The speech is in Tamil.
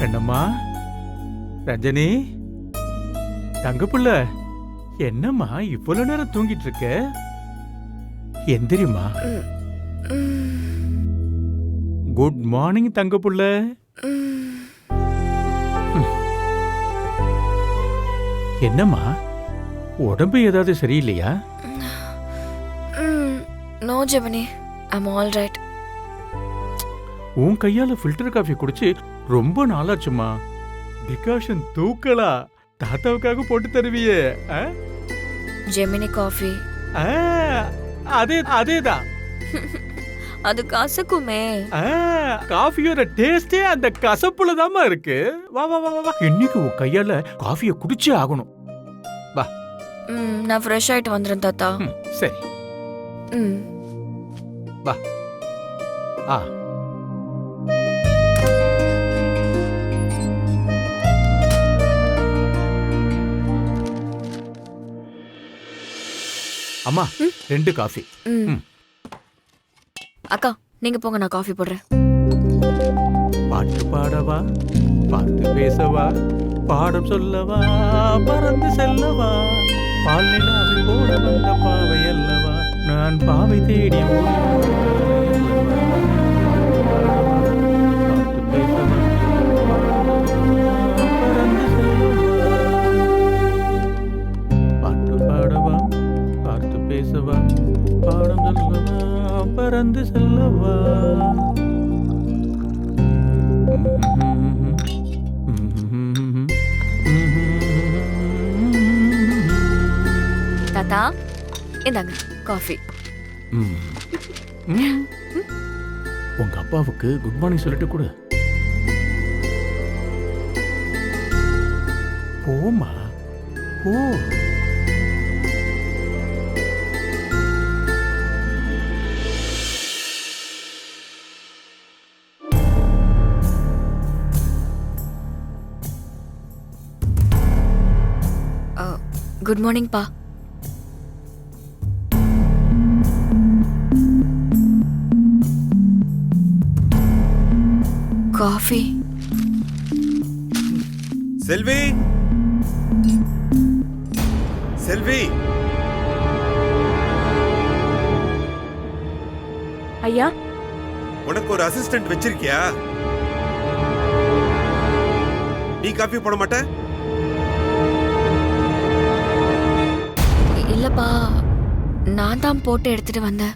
என்னம்மா ரஜினி தங்கப்புள்ள, என்னம்மா இவ்வளவு நேரம் தூங்கிட்டு இருக்க? எந்திரிம்மா. குட் மார்னிங் தங்கப்புள்ள. என்னம்மா உடம்பு ஏதாவது சரியில்லையா? No Gemini, I'm all right. உன் கையால ஃபில்டர் காஃபி குடிச்சு ரொம்ப நாளாச்சுமா. டிகாஷன் தூக்கலா தாத்தாவுக்காக போட்டு தருவியே. ஜெமினி காஃபி அதேதான். அது கசக்குமே. காஃபியோட டேஸ்டே அந்த கசப்புல தாமா இருக்கு. வா வா வா வா, இன்னைக்கு உன் கையால காஃபியை குடிச்சே ஆகணும். வா. நான் ஃப்ரெஷ் ஆயிட்டு வந்துறேன் தாத்தா. சரி. வா. அம்மா 2 காஃபி. அக்கா நீங்க போங்க, நான் காஃபி போடுறேன். பாட்டு பாடவா, பார்த்து பேசவா, பாடம் சொல்லவா, பறந்து செல்லவா, பால் நிலாவை போட வந்த பாவை அல்லவா, நான் பாவை தேடி ஓடி பார்த்து பேசவா, பறந்து செல்லவா, பாட்டு பாடவா, பார்த்து பேசவா, பாடம் சொல்லவா, பறந்து செல்லவா. தாத்தா இந்தாங்க காஃபி. உங்க அப்பாவுக்கு குட் மார்னிங் சொல்லிட்டு கூட போமா. போ. குட் மார்னிங் பா. காஃபி. செல்வி, செல்வி. ஐயா, உனக்கு ஒரு அசிஸ்டன்ட் வச்சிருக்கியா? நீ காஃபி போட மாட்ட? இல்லப்பா, நான் தான் போட்டு எடுத்துட்டு வந்தேன்.